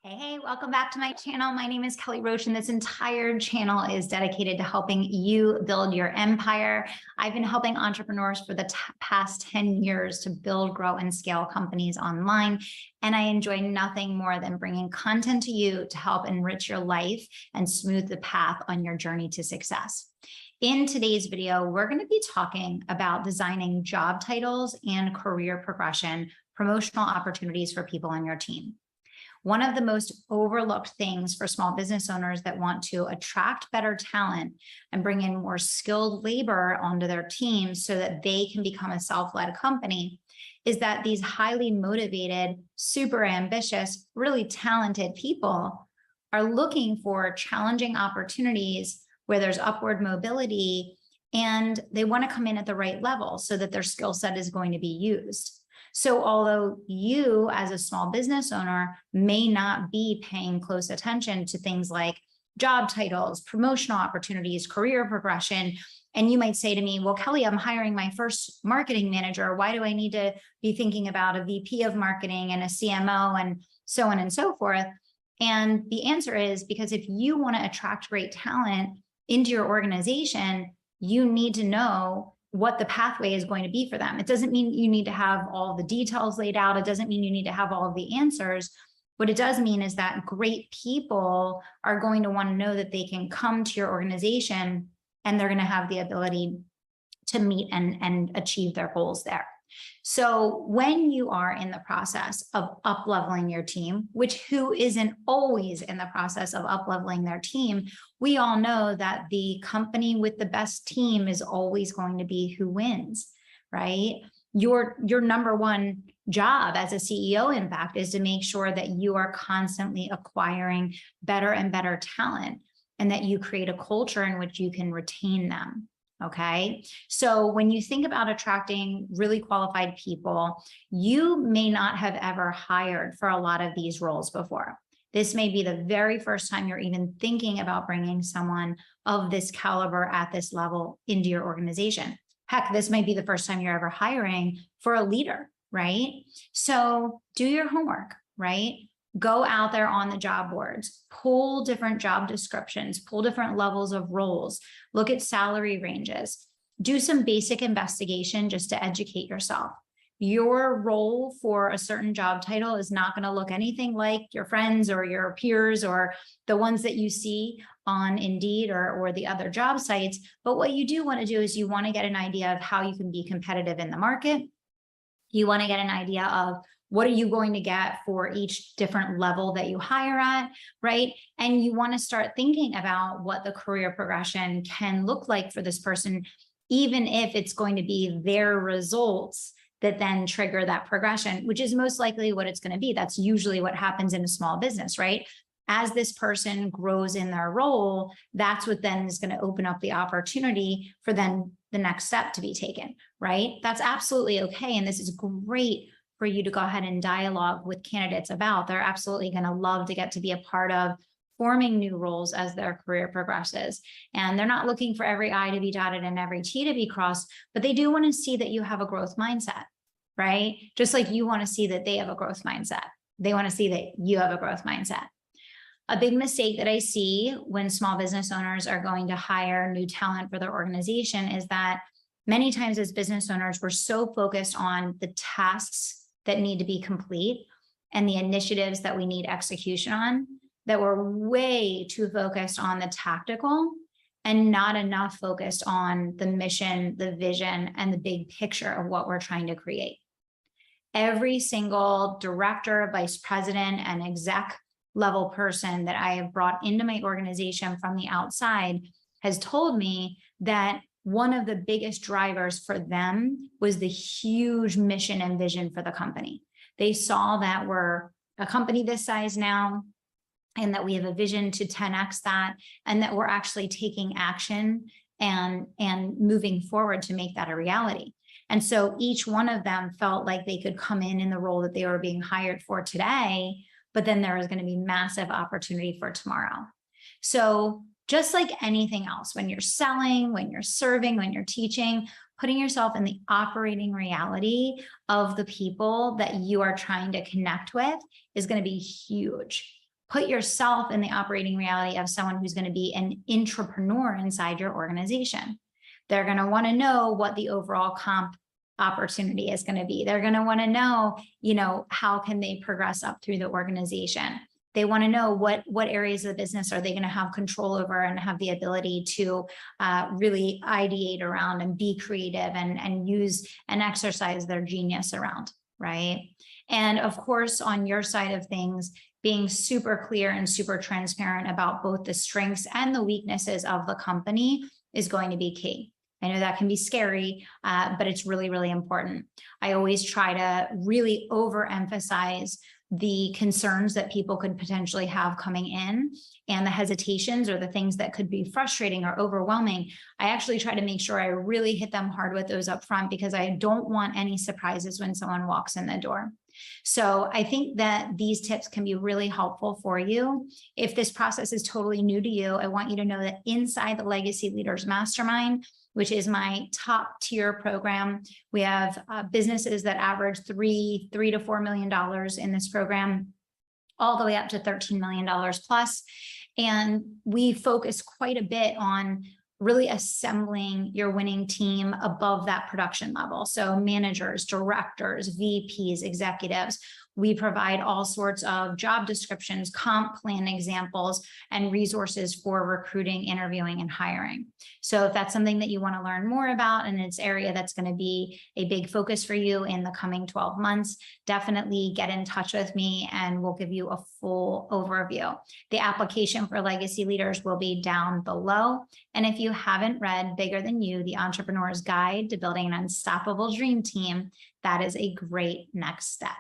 Hey, welcome back to my channel. My name is Kelly Roach, and this entire channel is dedicated to helping you build your empire. I've been helping entrepreneurs for the past 10 years to build, grow, and scale companies online. And I enjoy nothing more than bringing content to you to help enrich your life and smooth the path on your journey to success. In today's video, we're going to be talking about designing job titles and career progression, promotional opportunities for people on your team. One of the most overlooked things for small business owners that want to attract better talent and bring in more skilled labor onto their teams so that they can become a self-led company is that these highly motivated, super ambitious, really talented people are looking for challenging opportunities where there's upward mobility, and they want to come in at the right level so that their skill set is going to be used. So although you as a small business owner may not be paying close attention to things like job titles, promotional opportunities, career progression, and you might say to me, well, Kelly, I'm hiring my first marketing manager. Why do I need to be thinking about a VP of marketing and a CMO and so on and so forth? And the answer is because if you want to attract great talent into your organization, you need to know what the pathway is going to be for them. It doesn't mean you need to have all the details laid out. It doesn't mean you need to have all of the answers. What it does mean is that great people are going to want to know that they can come to your organization and they're going to have the ability to meet and achieve their goals there. So when you are in the process of up-leveling your team, which who isn't always in the process of up-leveling their team, we all know that the company with the best team is always going to be who wins, right? Your number one job as a CEO, in fact, is to make sure that you are constantly acquiring better and better talent and that you create a culture in which you can retain them. Okay, so when you think about attracting really qualified people, you may not have ever hired for a lot of these roles before. This may be the very first time you're even thinking about bringing someone of this caliber at this level into your organization. Heck, this might be the first time you're ever hiring for a leader, right? So do your homework, right? Go out there on the job boards, pull different job descriptions, pull different levels of roles, look at salary ranges, do some basic investigation just to educate yourself. Your role for a certain job title is not going to look anything like your friends or your peers or the ones that you see on Indeed or the other job sites. But what you do want to do is you want to get an idea of how you can be competitive in the market. You want to get an idea of what are you going to get for each different level that you hire at, right? And you want to start thinking about what the career progression can look like for this person, even if it's going to be their results that then trigger that progression, which is most likely what it's going to be. That's usually what happens in a small business, right? As this person grows in their role, that's what then is going to open up the opportunity for then the next step to be taken, right? That's absolutely okay. And this is great for you to go ahead and dialogue with candidates about. They're absolutely going to love to get to be a part of forming new roles as their career progresses. And they're not looking for every I to be dotted and every T to be crossed, but they do want to see that you have a growth mindset, right? Just like you want to see that they have a growth mindset. They want to see that you have a growth mindset. A big mistake that I see when small business owners are going to hire new talent for their organization is that many times as business owners, we're so focused on the tasks that need to be complete and the initiatives that we need execution on that we're way too focused on the tactical and not enough focused on the mission, the vision, and the big picture of what we're trying to create. Every single director, vice president, and exec level person that I have brought into my organization from the outside has told me that one of the biggest drivers for them was the huge mission and vision for the company. They saw that we're a company this size now, and that we have a vision to 10x that, and that we're actually taking action and moving forward to make that a reality. And so each one of them felt like they could come in the role that they were being hired for today, but then there was going to be massive opportunity for tomorrow. So just like anything else, when you're selling, when you're serving, when you're teaching, putting yourself in the operating reality of the people that you are trying to connect with is going to be huge. Put yourself in the operating reality of someone who's going to be an entrepreneur inside your organization. They're going to want to know what the overall comp opportunity is going to be. They're going to want to know, how can they progress up through the organization? They want to know what areas of the business are they going to have control over and have the ability to really ideate around and be creative and use and exercise their genius around, right? And of course, on your side of things, being super clear and super transparent about both the strengths and the weaknesses of the company is going to be key. I know that can be scary, but it's really, really important. I always try to really overemphasize the concerns that people could potentially have coming in and the hesitations or the things that could be frustrating or overwhelming. I actually try to make sure I really hit them hard with those up front because I don't want any surprises when someone walks in the door. So I think that these tips can be really helpful for you. If this process is totally new to you, I want you to know that inside the Legacy Leaders Mastermind, which is my top tier program, we have businesses that average $3 to $4 million in this program, all the way up to $13 million plus. And we focus quite a bit on really assembling your winning team above that production level. So managers, directors, VPs, executives. We provide all sorts of job descriptions, comp plan examples, and resources for recruiting, interviewing, and hiring. So if that's something that you want to learn more about and it's an area that's going to be a big focus for you in the coming 12 months, definitely get in touch with me and we'll give you a full overview. The application for Legacy Leaders will be down below. And if you haven't read Bigger Than You, The Entrepreneur's Guide to Building an Unstoppable Dream Team, that is a great next step.